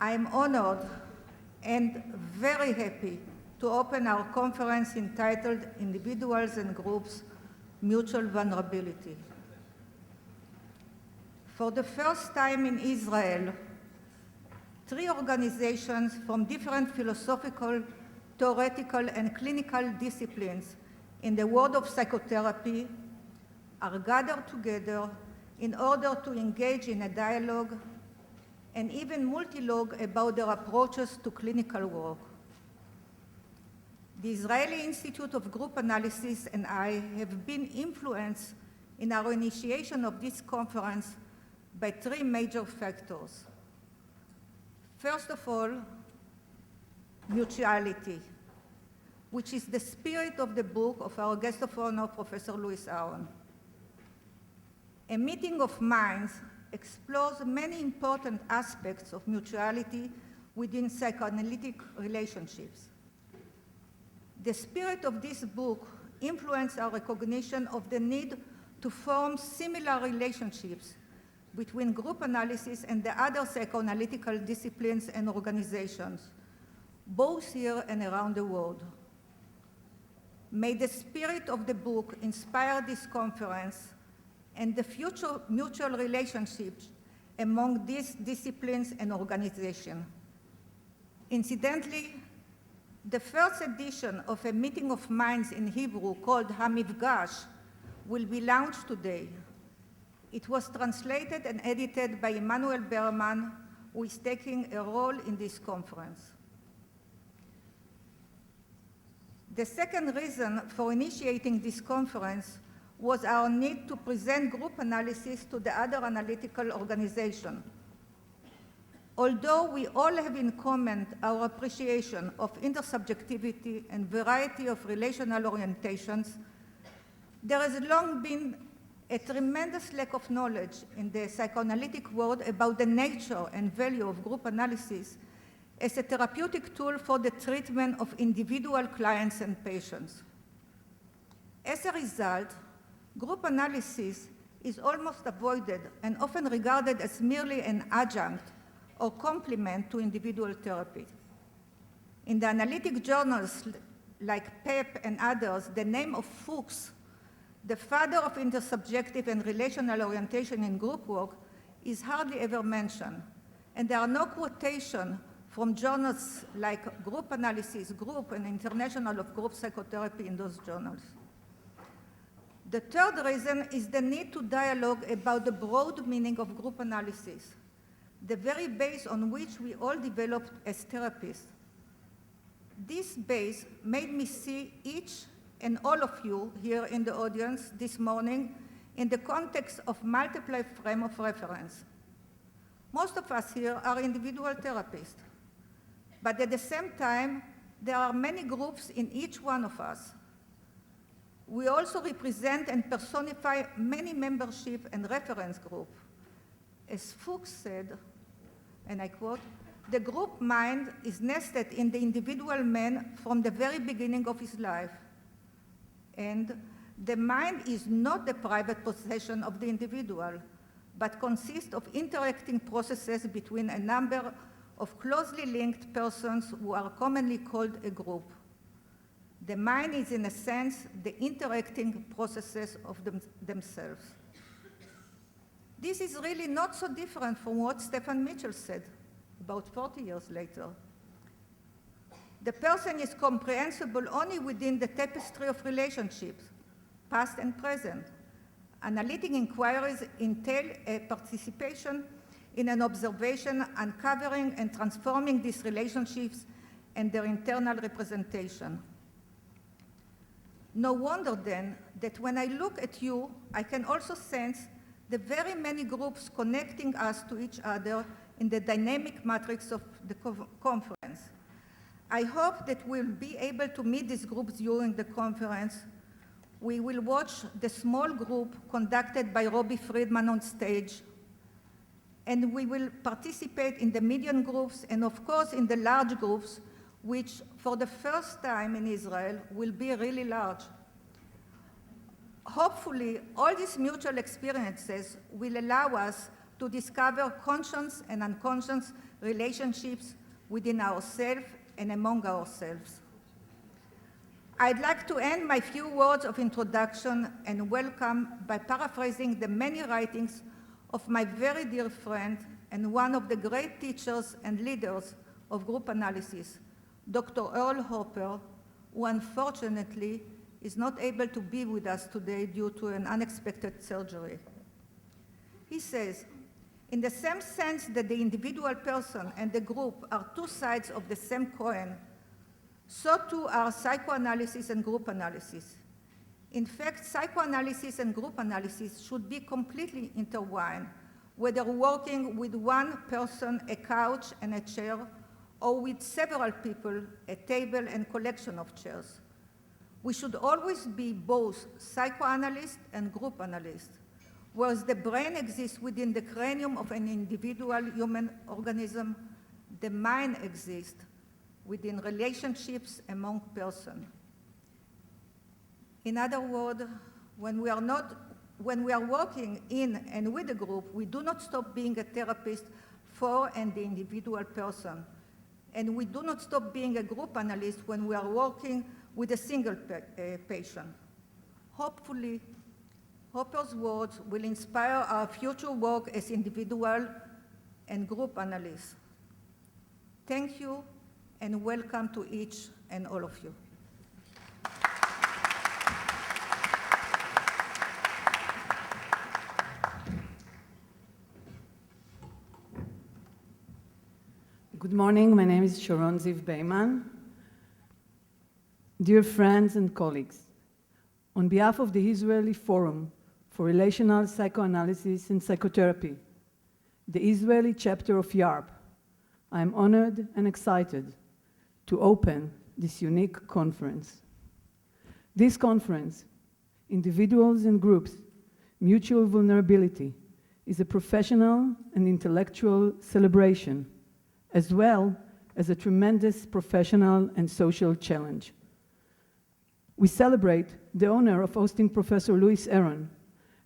I am honored and very happy to open our conference entitled Individuals and Groups, Mutual Vulnerability. For the first time in Israel, 3 organizations from different philosophical, theoretical, and clinical disciplines in the world of psychotherapy are gathered together in order to engage in a dialogue and even multilogue about their approaches to clinical work. The Israeli Institute of Group Analysis and I have been influenced in our initiation of this conference by 3 major factors. First of all, mutuality, which is the spirit of the book of our guest of honor, Professor Aron. A meeting of minds explores many important aspects of mutuality within psychoanalytic relationships. The spirit of this book influenced our recognition of the need to form similar relationships between group analysis and the other psychoanalytical disciplines and organizations, both here and around the world. May the spirit of the book inspire this conference and the future mutual relationships among these disciplines and organizations. Incidentally, the first edition of a meeting of minds in Hebrew called Hamifgash will be launched today. It was translated and edited by Emmanuel Berman, who is taking a role in this conference. The second reason for initiating this conference was our need to present group analysis to the other analytical organizations. Although we all have in common our appreciation of intersubjectivity and variety of relational orientations, there has long been a tremendous lack of knowledge in the psychoanalytic world about the nature and value of group analysis as a therapeutic tool for the treatment of individual clients and patients. As a result, group analysis is almost avoided and often regarded as merely an adjunct or complement to individual therapy. In the analytic journals like PEP and others, the name of Fuchs, the father of intersubjective and relational orientation in group work, is hardly ever mentioned. And there are no quotations from journals like Group Analysis, Group, and International of Group Psychotherapy in those journals. The third reason is the need to dialogue about the broad meaning of group analysis, the very base on which we all developed as therapists. This base made me see each and all of you here in the audience this morning in the context of multiple frame of reference. Most of us here are individual therapists, but at the same time, there are many groups in each one of us. We also represent and personify many membership and reference groups. As Fuchs said, and I quote, "The group mind is nested in the individual man from the very beginning of his life. And the mind is not the private possession of the individual, but consists of interacting processes between a number of closely linked persons who are commonly called a group. The mind is, in a sense, the interacting processes of themselves." This is really not so different from what Stephen Mitchell said about 40 years later. The person is comprehensible only within the tapestry of relationships, past and present. Analytic inquiries entail a participation in an observation, uncovering and transforming these relationships and their internal representation. No wonder then that when I look at you, I can also sense the very many groups connecting us to each other in the dynamic matrix of the conference. I hope that we'll be able to meet these groups during the conference. We will watch the small group conducted by Robbie Friedman on stage, and we will participate in the medium groups and, of course, in the large groups, which, for the first time in Israel, will be really large. Hopefully, all these mutual experiences will allow us to discover conscious and unconscious relationships within ourselves and among ourselves. I'd like to end my few words of introduction and welcome by paraphrasing the many writings of my very dear friend and one of the great teachers and leaders of group analysis, Dr. Earl Hopper, who unfortunately is not able to be with us today due to an unexpected surgery. He says, in the same sense that the individual person and the group are two sides of the same coin, so too are psychoanalysis and group analysis. In fact, psychoanalysis and group analysis should be completely intertwined, whether working with one person, a couch and a chair, or with several people, a table and collection of chairs. We should always be both psychoanalyst and group analyst. Whereas the brain exists within the cranium of an individual human organism, the mind exists within relationships among persons. In other words, when we are working in and with a group, we do not stop being a therapist for and the individual person. And we do not stop being a group analyst when we are working with a single patient. Hopefully, Hopper's words will inspire our future work as individual and group analysts. Thank you and welcome to each and all of you. Good morning, my name is Sharon Ziv Beyman. Dear friends and colleagues, on behalf of the Israeli Forum for Relational Psychoanalysis and Psychotherapy, the Israeli chapter of YARP, I am honored and excited to open this unique conference. This conference, Individuals and Groups, Mutual Vulnerability, is a professional and intellectual celebration, as well as a tremendous professional and social challenge. We celebrate the honor of hosting Professor Aron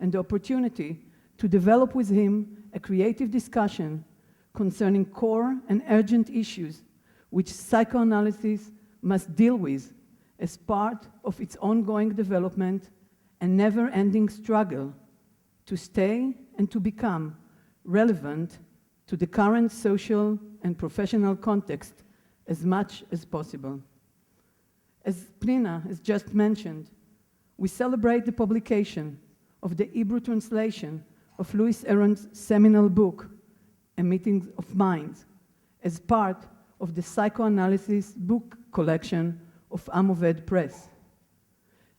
and the opportunity to develop with him a creative discussion concerning core and urgent issues which psychoanalysis must deal with as part of its ongoing development and never-ending struggle to stay and to become relevant to the current social and professional context as much as possible. As Pnina has just mentioned, we celebrate the publication of the Hebrew translation of Aron's seminal book, A Meeting of Minds, as part of the psychoanalysis book collection of Amoved Press.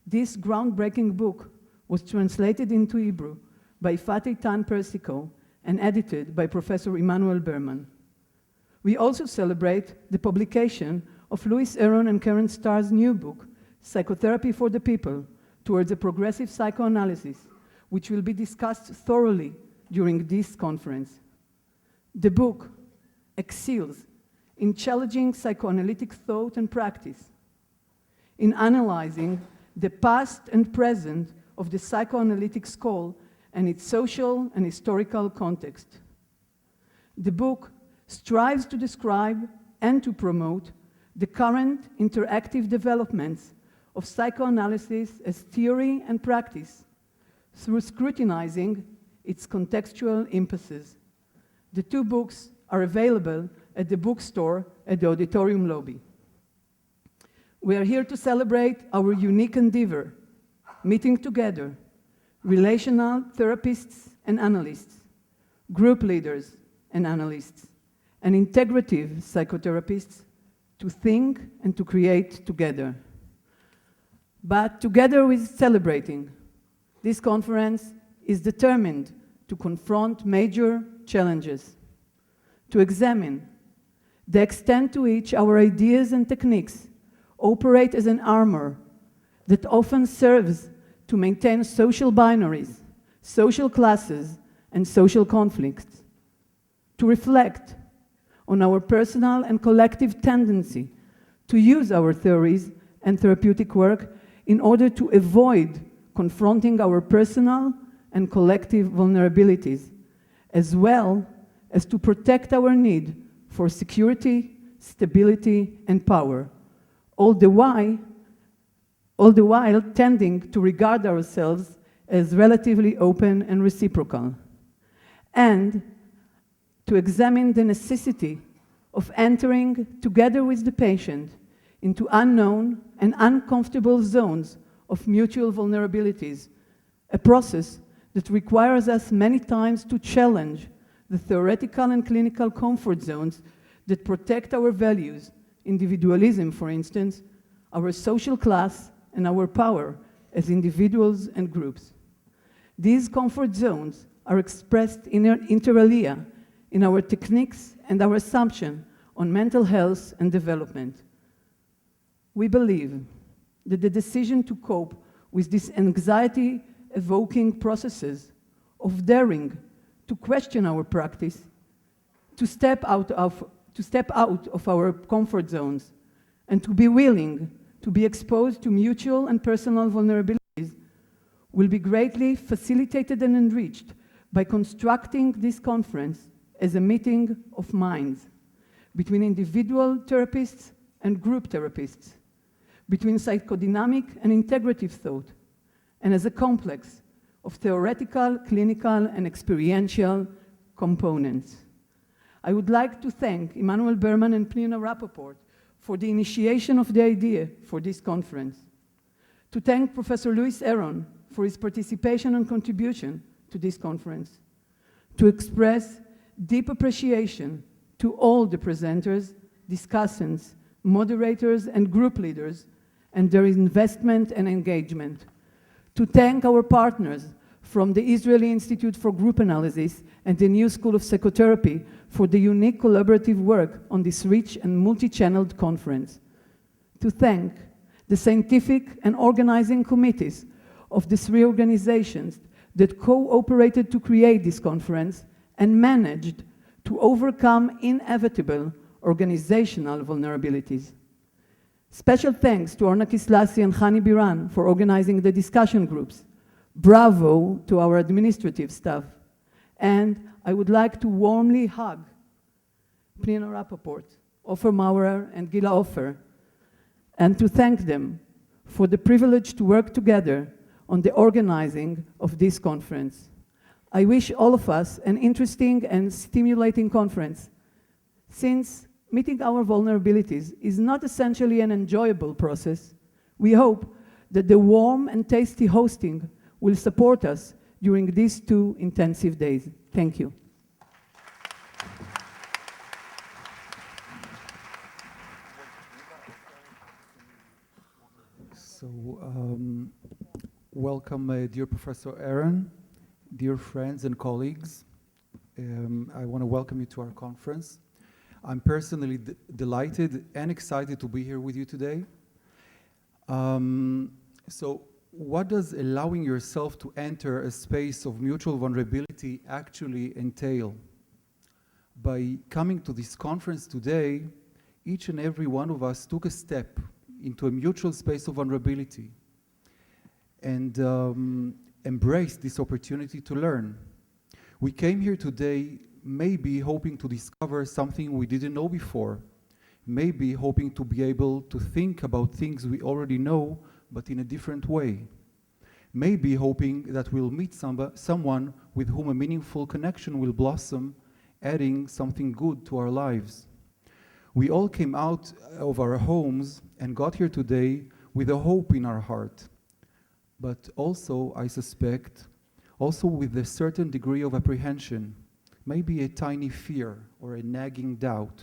This groundbreaking book was translated into Hebrew by Fatih Tan Persico and edited by Professor Immanuel Berman. We also celebrate the publication of Aron and Karen Starr's new book, Psychotherapy for the People, Towards a Progressive Psychoanalysis, which will be discussed thoroughly during this conference. The book excels in challenging psychoanalytic thought and practice, in analyzing the past and present of the psychoanalytic school and its social and historical context. The book strives to describe and to promote the current interactive developments of psychoanalysis as theory and practice through scrutinizing its contextual impasses. The two books are available at the bookstore at the auditorium lobby. We are here to celebrate our unique endeavor, meeting together relational therapists and analysts, group leaders and analysts, and integrative psychotherapists to think and to create together. But together with celebrating, this conference is determined to confront major challenges, to examine the extent to which our ideas and techniques operate as an armor that often serves to maintain social binaries, social classes, and social conflicts, to reflect on our personal and collective tendency to use our theories and therapeutic work in order to avoid confronting our personal and collective vulnerabilities, as well as to protect our need for security, stability, and power, all the while tending to regard ourselves as relatively open and reciprocal, and to examine the necessity of entering, together with the patient, into unknown and uncomfortable zones of mutual vulnerabilities, a process that requires us many times to challenge the theoretical and clinical comfort zones that protect our values, individualism, for instance, our social class, and our power as individuals and groups. These comfort zones are expressed inter alia in our techniques and our assumption on mental health and development. We believe that the decision to cope with these anxiety-evoking processes of daring to question our practice, to step out of our comfort zones, and to be willing to be exposed to mutual and personal vulnerabilities will be greatly facilitated and enriched by constructing this conference as a meeting of minds between individual therapists and group therapists, between psychodynamic and integrative thought, and as a complex of theoretical, clinical, and experiential components. I would like to thank Emmanuel Berman and Pnina Rappaport for the initiation of the idea for this conference, to thank Professor Aron for his participation and contribution to this conference, to express deep appreciation to all the presenters, discussants, moderators, and group leaders, and their investment and engagement, to thank our partners from the Israeli Institute for Group Analysis and the New School of Psychotherapy for the unique collaborative work on this rich and multi-channeled conference, to thank the scientific and organizing committees of the three organizations that cooperated to create this conference and managed to overcome inevitable organizational vulnerabilities. Special thanks to Orna Kislasi and Hani Biran for organizing the discussion groups. Bravo to our administrative staff. And I would like to warmly hug Pnina Rappaport, Ofer Maurer, and Gila Ofer, and to thank them for the privilege to work together on the organizing of this conference. I wish all of us an interesting and stimulating conference. Since meeting our vulnerabilities is not essentially an enjoyable process, we hope that the warm and tasty hosting will support us during these 2 intensive days. Thank you. So, welcome, dear Professor Aron, dear friends and colleagues. I want to welcome you to our conference. I'm personally delighted and excited to be here with you today. So, what does allowing yourself to enter a space of mutual vulnerability actually entail? By coming to this conference today, each and every one of us took a step into a mutual space of vulnerability and embraced this opportunity to learn. We came here today maybe hoping to discover something we didn't know before, maybe hoping to be able to think about things we already know, but in a different way. Maybe hoping that we'll meet someone with whom a meaningful connection will blossom, adding something good to our lives. We all came out of our homes and got here today with a hope in our heart, but also, I suspect, also with a certain degree of apprehension, maybe a tiny fear or a nagging doubt.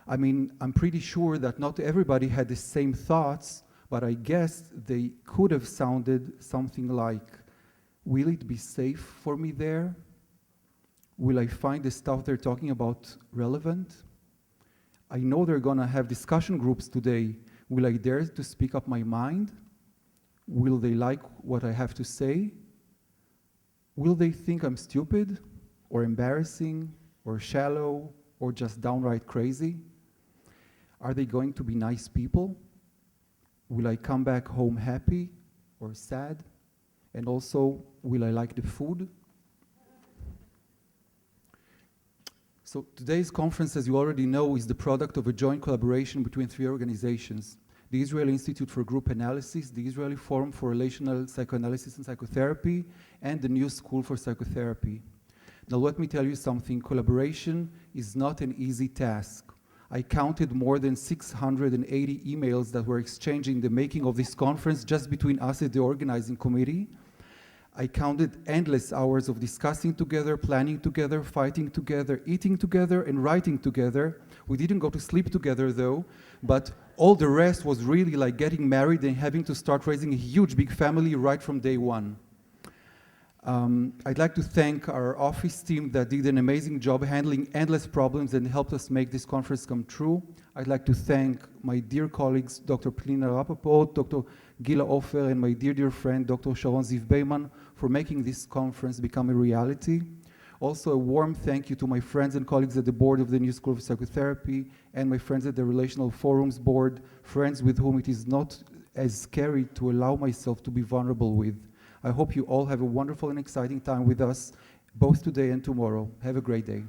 I mean, I'm pretty sure that not everybody had the same thoughts, but I guess they could have sounded something like, will it be safe for me there? Will I find the stuff they're talking about relevant? I know they're gonna have discussion groups today. Will I dare to speak up my mind? Will they like what I have to say? Will they think I'm stupid or embarrassing or shallow or just downright crazy? Are they going to be nice people? Will I come back home happy or sad? And also, will I like the food? So today's conference, as you already know, is the product of a joint collaboration between 3 organizations: the Israeli Institute for Group Analysis, the Israeli Forum for Relational Psychoanalysis and Psychotherapy, and the New School for Psychotherapy. Now let me tell you something, collaboration is not an easy task. I counted more than 680 emails that were exchanged in the making of this conference just between us and the organizing committee. I counted endless hours of discussing together, planning together, fighting together, eating together, and writing together. We didn't go to sleep together though, but all the rest was really like getting married and having to start raising a huge big family right from day one. I'd like to thank our office team that did an amazing job handling endless problems and helped us make this conference come true. I'd like to thank my dear colleagues, Dr. Plina Rapaport, Dr. Gila Ofer, and my dear friend, Dr. Sharon Ziv Beyman, for making this conference become a reality. Also, a warm thank you to my friends and colleagues at the board of the New School of Psychotherapy and my friends at the Relational Forums board, friends with whom it is not as scary to allow myself to be vulnerable with. I hope you all have a wonderful and exciting time with us, both today and tomorrow. Have a great day.